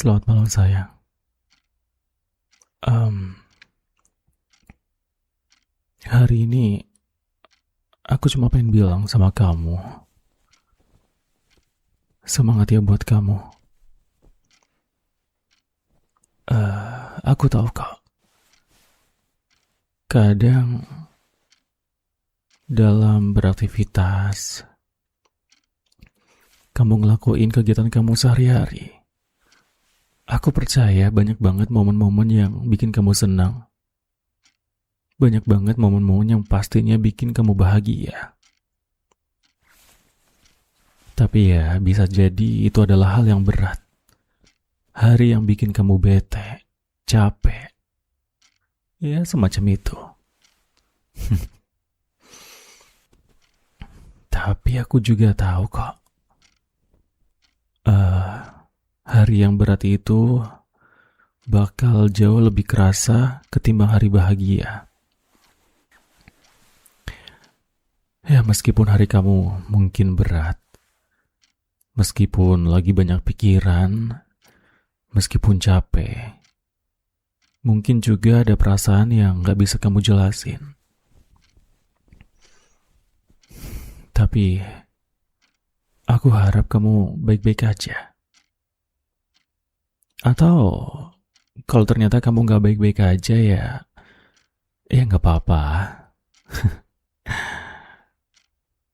Selamat malam sayang. Em, Hari ini aku cuma pengen bilang sama kamu, semangat ya buat kamu. Aku tahu kok, kadang dalam beraktivitas, kamu ngelakuin kegiatan kamu sehari-hari. Aku percaya banyak banget momen-momen yang bikin kamu senang. Banyak banget momen-momen yang pastinya bikin kamu bahagia. Tapi ya, bisa jadi itu adalah hal yang berat. Hari yang bikin kamu bete, capek. Ya, semacam itu. Tapi aku juga tahu kok. Hari yang berat itu bakal jauh lebih kerasa ketimbang hari bahagia. Ya, meskipun hari kamu mungkin berat, meskipun lagi banyak pikiran, meskipun capek, mungkin juga ada perasaan yang gak bisa kamu jelasin. Tapi, aku harap kamu baik-baik aja. Atau, kalau ternyata kamu gak baik-baik aja ya gak apa-apa.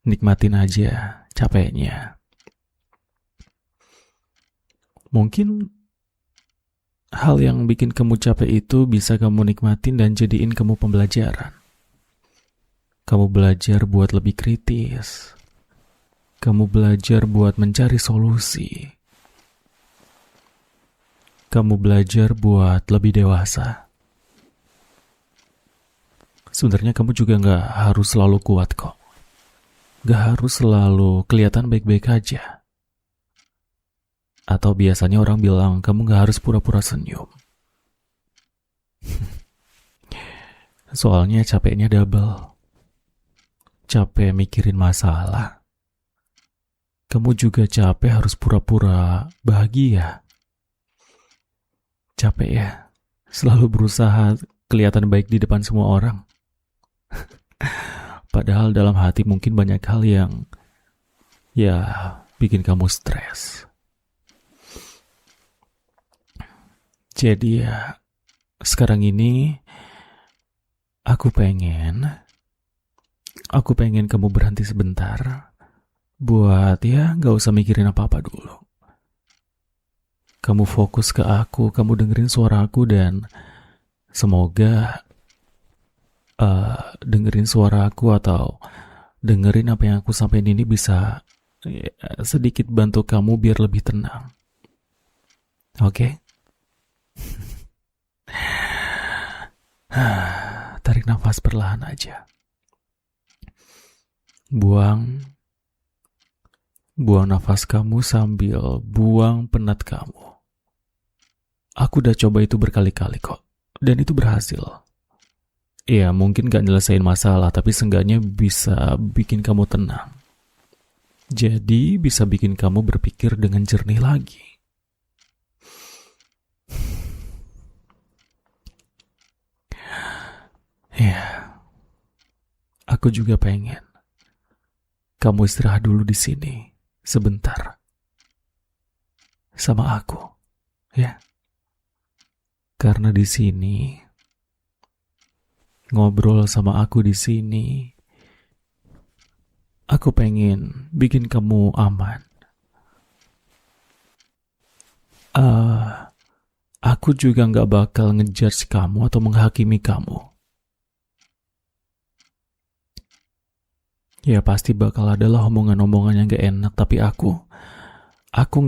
Nikmatin aja capeknya. Mungkin hal yang bikin kamu capek itu bisa kamu nikmatin dan jadiin kamu pembelajaran. Kamu belajar buat lebih kritis. Kamu belajar buat mencari solusi. Kamu belajar buat lebih dewasa. Sebenarnya kamu juga gak harus selalu kuat kok. Gak harus selalu kelihatan baik-baik aja. Atau biasanya orang bilang kamu gak harus pura-pura senyum. Soalnya capeknya double. Capek mikirin masalah. Kamu juga capek harus pura-pura bahagia. Capek ya, selalu berusaha kelihatan baik di depan semua orang. Padahal dalam hati mungkin banyak hal yang bikin kamu stres. Jadi sekarang ini aku pengen kamu berhenti sebentar buat gak usah mikirin apa-apa dulu. Kamu fokus ke aku, kamu dengerin suara aku dan semoga dengerin suara aku atau dengerin apa yang aku sampaikan ini bisa sedikit bantu kamu biar lebih tenang. Oke? Tarik nafas perlahan aja. Buang nafas kamu sambil buang penat kamu. Aku udah coba itu berkali-kali kok, dan itu berhasil. Ya, mungkin gak nyelesain masalah, tapi seenggaknya bisa bikin kamu tenang. Jadi, bisa bikin kamu berpikir dengan jernih lagi. Ya, aku juga pengen kamu istirahat dulu di sini sebentar sama aku, ya. Karena di sini ngobrol sama aku di sini, aku pengen bikin kamu aman. Aku juga gak bakal ngejudge kamu atau menghakimi kamu. Ya pasti bakal adalah omongan-omongan yang gak enak, tapi aku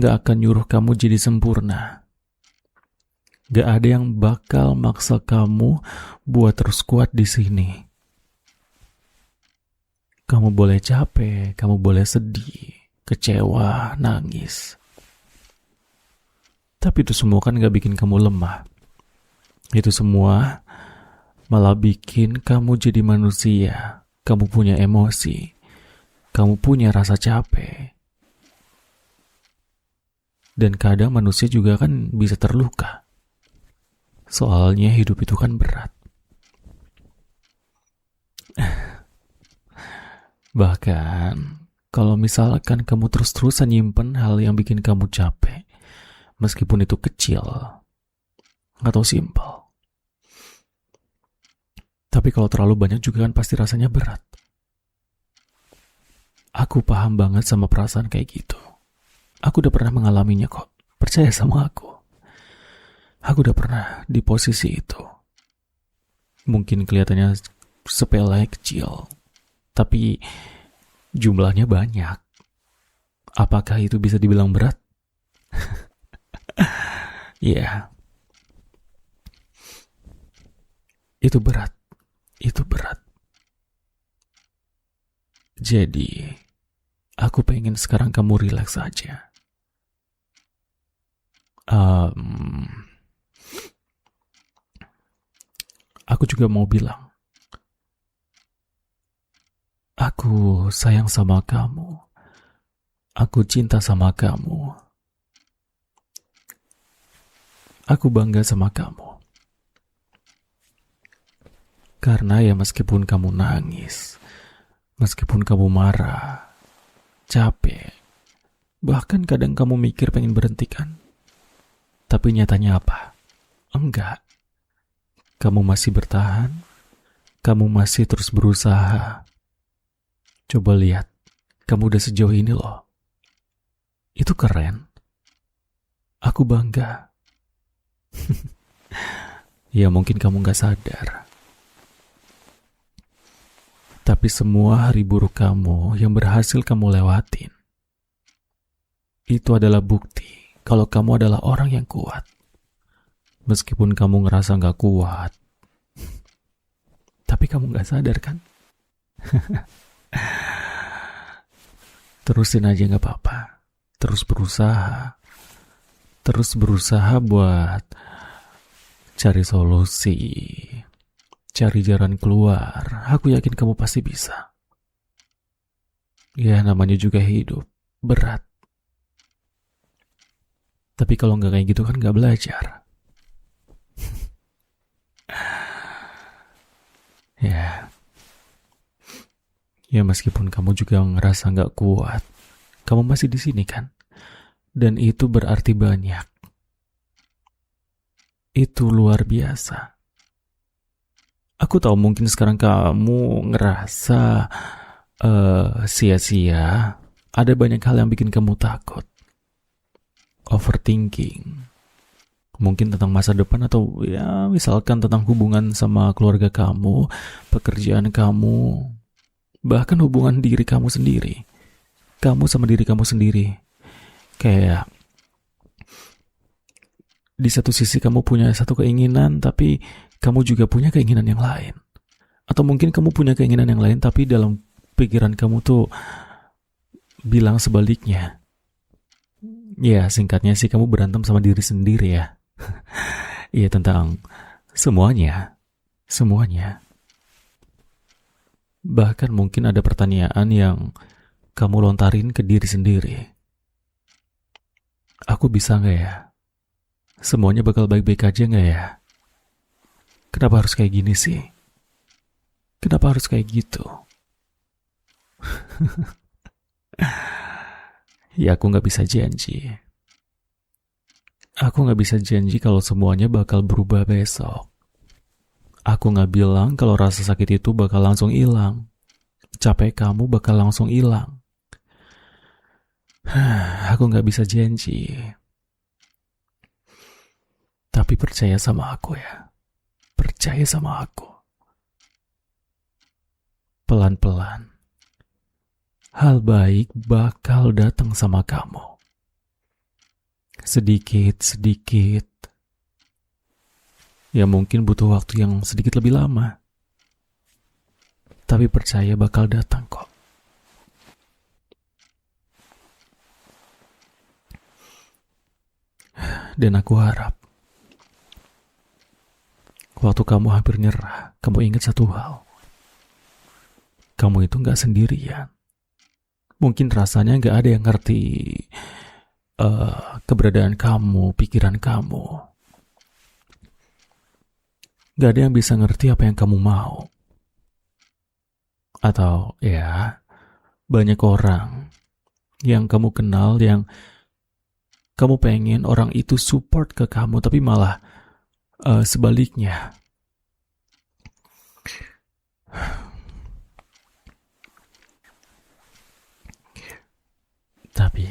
gak akan nyuruh kamu jadi sempurna. Gak ada yang bakal maksa kamu buat terus kuat di sini. Kamu boleh capek, kamu boleh sedih, kecewa, nangis. Tapi itu semua kan gak bikin kamu lemah. Itu semua malah bikin kamu jadi manusia. Kamu punya emosi. Kamu punya rasa capek. Dan kadang manusia juga kan bisa terluka. Soalnya hidup itu kan berat. Bahkan, kalau misalkan kamu terus-terusan nyimpen hal yang bikin kamu capek, meskipun itu kecil atau simpel. Tapi kalau terlalu banyak juga kan pasti rasanya berat. Aku paham banget sama perasaan kayak gitu. Aku udah pernah mengalaminya kok. Percaya sama aku. Aku udah pernah di posisi itu. Mungkin kelihatannya sepele kecil, tapi jumlahnya banyak. Apakah itu bisa dibilang berat? Iya. Itu berat. Itu berat. Jadi, aku pengen sekarang kamu rileks aja. Aku juga mau bilang, aku sayang sama kamu. Aku cinta sama kamu. Aku bangga sama kamu. Karena ya meskipun kamu nangis, meskipun kamu marah, capek, bahkan kadang kamu mikir pengen berhenti kan? Tapi nyatanya apa? Enggak. Kamu masih bertahan, kamu masih terus berusaha. Coba lihat, kamu udah sejauh ini loh. Itu keren. Aku bangga. Ya mungkin kamu gak sadar. Tapi semua hari buruk kamu yang berhasil kamu lewatin, itu adalah bukti kalau kamu adalah orang yang kuat. Meskipun kamu ngerasa gak kuat, tapi kamu gak sadar kan? Terusin aja gak apa-apa. Terus berusaha. Terus berusaha buat cari solusi, cari jalan keluar. Aku yakin kamu pasti bisa. Ya namanya juga hidup, berat. Tapi kalau gak kayak gitu kan gak belajar. Ya meskipun kamu juga ngerasa gak kuat, kamu masih di sini kan? Dan itu berarti banyak. Itu luar biasa. Aku tahu mungkin sekarang kamu ngerasa sia-sia. Ada banyak hal yang bikin kamu takut. Overthinking. Mungkin tentang masa depan atau ya misalkan tentang hubungan sama keluarga kamu, pekerjaan kamu, bahkan hubungan diri kamu sendiri. Kamu sama diri kamu sendiri. Kayak di satu sisi kamu punya satu keinginan, tapi kamu juga punya keinginan yang lain. Atau mungkin kamu punya keinginan yang lain, tapi dalam pikiran kamu tuh bilang sebaliknya. Ya, singkatnya sih kamu berantem sama diri sendiri ya. Iya, tentang semuanya. Semuanya. Bahkan mungkin ada pertanyaan yang kamu lontarin ke diri sendiri. Aku bisa gak ya? Semuanya bakal baik-baik aja gak ya? Kenapa harus kayak gini sih? Kenapa harus kayak gitu? Ya aku gak bisa janji. Aku gak bisa janji kalau semuanya bakal berubah besok. Aku gak bilang kalau rasa sakit itu bakal langsung hilang. Capek kamu bakal langsung hilang. Aku gak bisa janji. Tapi percaya sama aku ya. Percaya sama aku. Pelan-pelan. Hal baik bakal datang sama kamu. Sedikit-sedikit. Ya mungkin butuh waktu yang sedikit lebih lama. Tapi percaya bakal datang kok. Dan aku harap waktu kamu hampir nyerah, kamu ingat satu hal. Kamu itu gak sendirian. Mungkin rasanya gak ada yang ngerti keberadaan kamu, pikiran kamu. Gak ada yang bisa ngerti apa yang kamu mau. Atau ya, banyak orang yang kamu kenal, yang kamu pengen orang itu support ke kamu, tapi malah sebaliknya. Tapi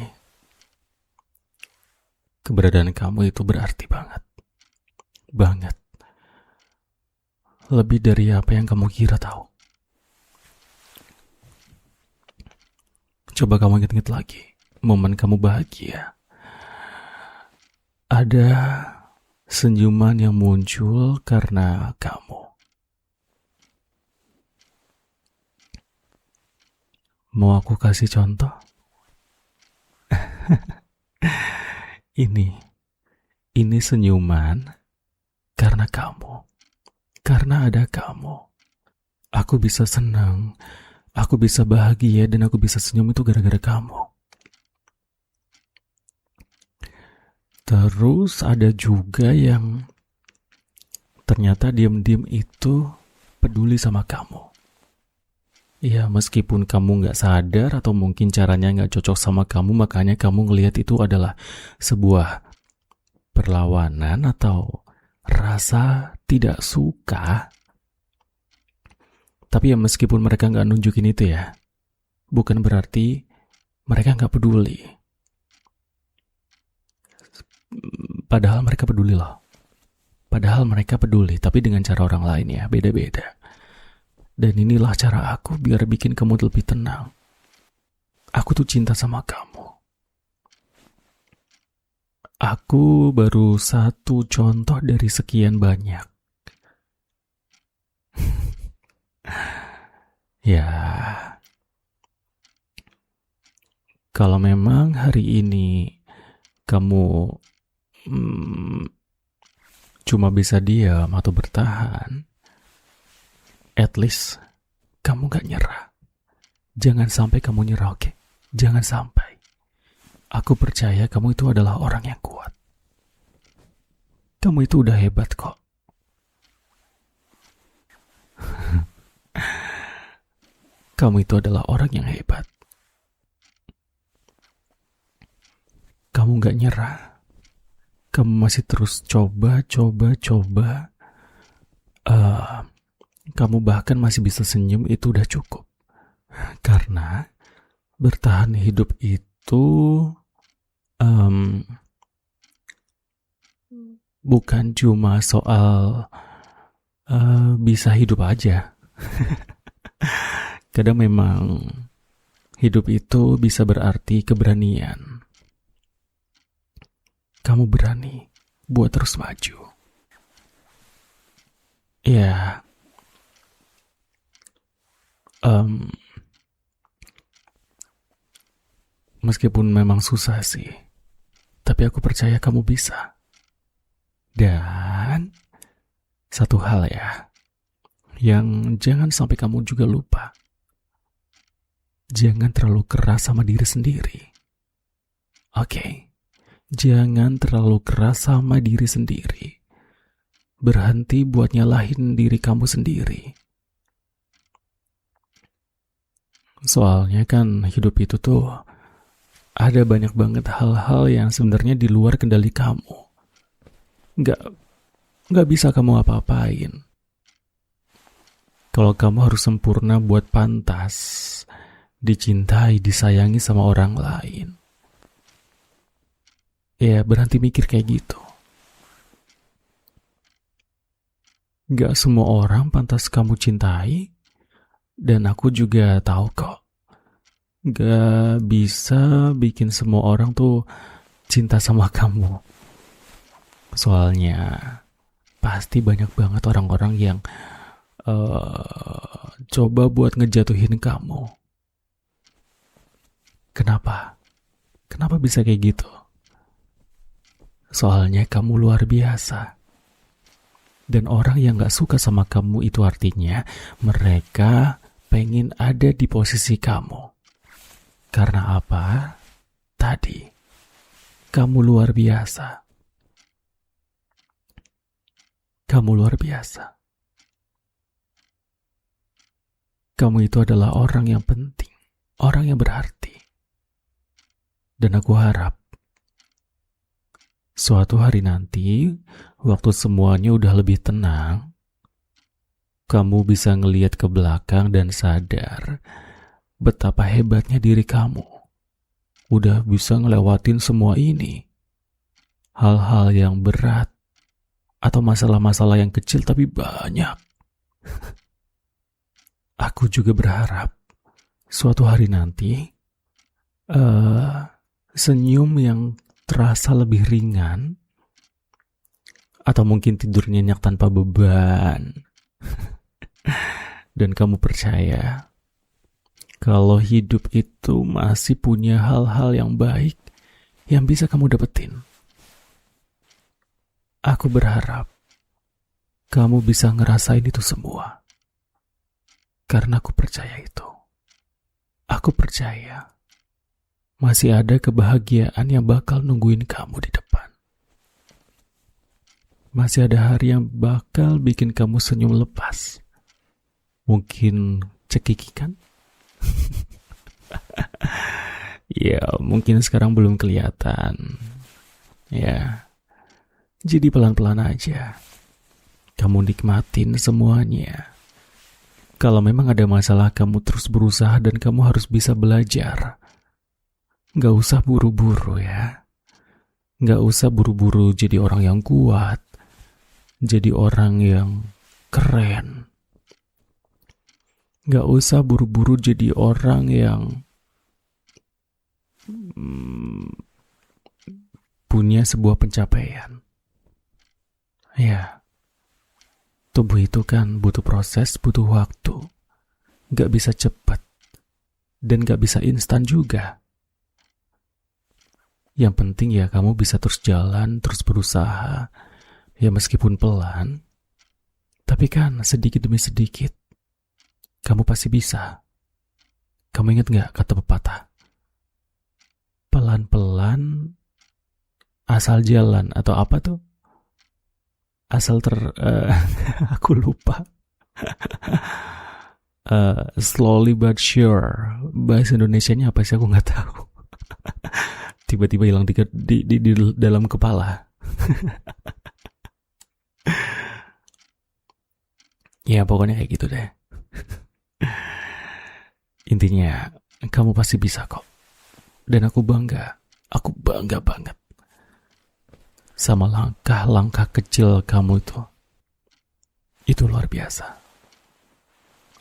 keberadaan kamu itu berarti banget. Banget. Lebih dari apa yang kamu kira tahu. Coba kamu ingat-ingat lagi. Momen kamu bahagia. Ada senyuman yang muncul karena kamu. Mau aku kasih contoh? Ini senyuman karena kamu. Karena ada kamu. Aku bisa senang, aku bisa bahagia, dan aku bisa senyum itu gara-gara kamu. Terus ada juga yang ternyata diam-diam itu peduli sama kamu. Ya, meskipun kamu gak sadar atau mungkin caranya gak cocok sama kamu, makanya kamu ngelihat itu adalah sebuah perlawanan atau rasa tidak suka. Tapi ya meskipun mereka gak nunjukin itu ya, bukan berarti mereka gak peduli. Padahal mereka peduli loh. Padahal mereka peduli, tapi dengan cara orang lain ya, beda-beda. Dan inilah cara aku biar bikin kamu lebih tenang. Aku tuh cinta sama kamu. Aku baru satu contoh dari sekian banyak. Ya, kalau memang hari ini kamu cuma bisa diam atau bertahan, at least kamu gak nyerah. Jangan sampai kamu nyerah, oke? Jangan sampai. Aku percaya kamu itu adalah orang yang kuat. Kamu itu udah hebat kok. Kamu itu adalah orang yang hebat. Kamu gak nyerah. Kamu masih terus coba. Kamu bahkan masih bisa senyum, itu udah cukup. Karena bertahan hidup itu bukan cuma soal bisa hidup aja. Kadang memang hidup itu bisa berarti keberanian. Kamu berani buat terus maju. Ya, meskipun memang susah sih, tapi aku percaya kamu bisa. Dan satu hal ya, yang jangan sampai kamu juga lupa. Jangan terlalu keras sama diri sendiri. Oke? Jangan terlalu keras sama diri sendiri. Berhenti buat nyalahin diri kamu sendiri. Soalnya kan hidup itu tuh ada banyak banget hal-hal yang sebenarnya di luar kendali kamu. Nggak bisa kamu apa-apain. Kalau kamu harus sempurna buat pantas dicintai, disayangi sama orang lain, ya berhenti mikir kayak gitu. Gak semua orang pantas kamu cintai, dan aku juga tahu kok. Gak bisa bikin semua orang tuh cinta sama kamu. Soalnya pasti banyak banget orang-orang yang coba buat ngejatuhin kamu. Kenapa? Kenapa bisa kayak gitu? Soalnya kamu luar biasa. Dan orang yang gak suka sama kamu itu artinya mereka pengen ada di posisi kamu. Karena apa? Tadi, Kamu luar biasa. Kamu luar biasa. Kamu itu adalah orang yang penting, orang yang berarti. Dan aku harap suatu hari nanti, waktu semuanya udah lebih tenang, kamu bisa ngelihat ke belakang dan sadar betapa hebatnya diri kamu. Udah bisa ngelewatin semua ini. Hal-hal yang berat atau masalah-masalah yang kecil tapi banyak. Aku juga berharap suatu hari nanti senyum yang terasa lebih ringan, atau mungkin tidur nyenyak tanpa beban. Dan kamu percaya kalau hidup itu masih punya hal-hal yang baik yang bisa kamu dapetin. Aku berharap kamu bisa ngerasain itu semua. Karena aku percaya itu. Aku percaya masih ada kebahagiaan yang bakal nungguin kamu di depan. Masih ada hari yang bakal bikin kamu senyum lepas. Mungkin cekikikan? Ya, mungkin sekarang belum kelihatan. Ya, jadi pelan-pelan aja. Kamu nikmatin semuanya. Kalau memang ada masalah, kamu terus berusaha dan kamu harus bisa belajar. Gak usah buru-buru ya. Gak usah buru-buru jadi orang yang kuat. Jadi orang yang keren. Gak usah buru-buru jadi orang yang punya sebuah pencapaian. Ya, tubuh itu kan butuh proses, butuh waktu. Gak bisa cepat. Dan gak bisa instan juga. Yang penting ya kamu bisa terus jalan, terus berusaha. Ya meskipun pelan. Tapi kan sedikit demi sedikit. Kamu pasti bisa. Kamu ingat gak kata pepatah? Pelan-pelan asal jalan. Atau apa tuh? Asal aku lupa. Slowly but sure. Bahasa Indonesianya apa sih? Aku gak tahu. Tiba-tiba hilang di dalam kepala. Ya pokoknya kayak gitu deh. Intinya kamu pasti bisa kok. Dan aku bangga banget sama langkah-langkah kecil kamu itu. Itu luar biasa.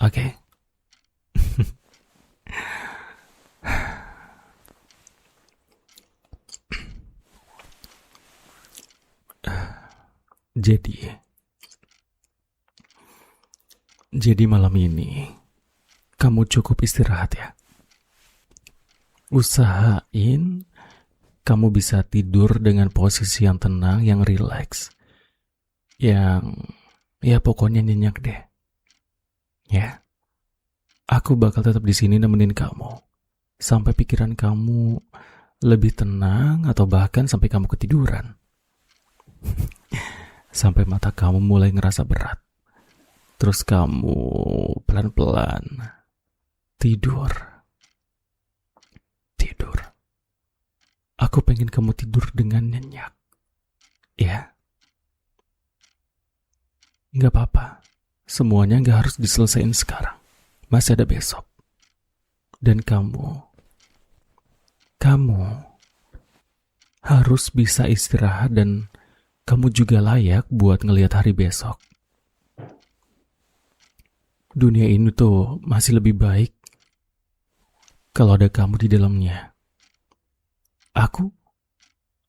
Oke? Jadi malam ini kamu cukup istirahat ya. Usahain kamu bisa tidur dengan posisi yang tenang, yang rileks. Yang ya pokoknya nyenyak deh. Ya. Aku bakal tetap di sini nemenin kamu sampai pikiran kamu lebih tenang atau bahkan sampai kamu ketiduran. Sampai mata kamu mulai ngerasa berat. Terus kamu pelan-pelan tidur. Aku pengen kamu tidur dengan nyenyak. Ya. Gak apa-apa. Semuanya gak harus diselesain sekarang. Masih ada besok. Dan kamu harus bisa istirahat dan kamu juga layak buat ngelihat hari besok. Dunia ini tuh masih lebih baik kalau ada kamu di dalamnya.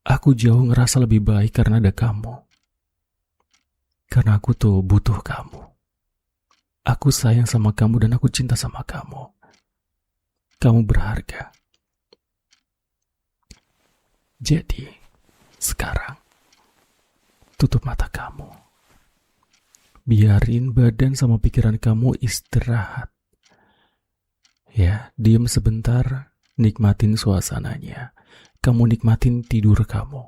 Aku jauh ngerasa lebih baik karena ada kamu. Karena aku tuh butuh kamu. Aku sayang sama kamu dan aku cinta sama kamu. Kamu berharga. Jadi, sekarang, tutup mata kamu. Biarin badan sama pikiran kamu istirahat. Ya, diam sebentar Nikmatin suasananya. Kamu nikmatin tidur kamu.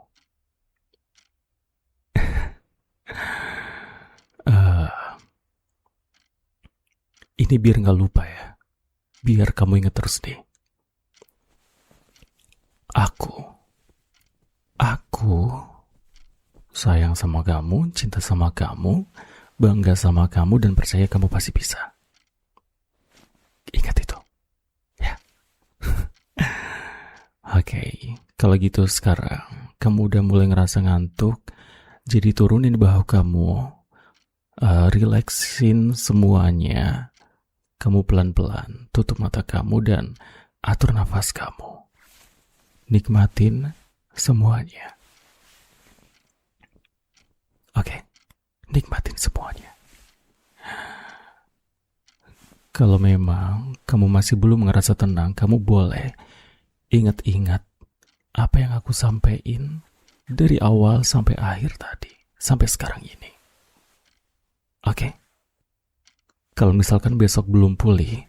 Eh, ini biar gak lupa ya. Biar kamu ingat terus nih. Aku sayang sama kamu, cinta sama kamu, bangga sama kamu, dan percaya kamu pasti bisa. Ingat itu. Ya. Oke, kalau gitu sekarang kamu udah mulai ngerasa ngantuk, jadi turunin bahu kamu, relaxin semuanya. Kamu pelan-pelan tutup mata kamu dan atur nafas kamu. Nikmatin semuanya. Oke, nikmatin semuanya. Kalau memang kamu masih belum ngerasa tenang, kamu boleh ingat-ingat apa yang aku sampaikan dari awal sampai akhir tadi, sampai sekarang ini. Oke? Kalau misalkan besok belum pulih,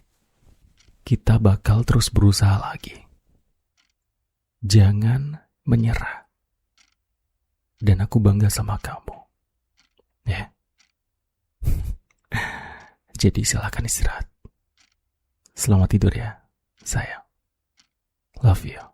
kita bakal terus berusaha lagi. Jangan menyerah. Dan aku bangga sama kamu. Ya. Jadi silakan istirahat. Selamat tidur ya, sayang. Love you.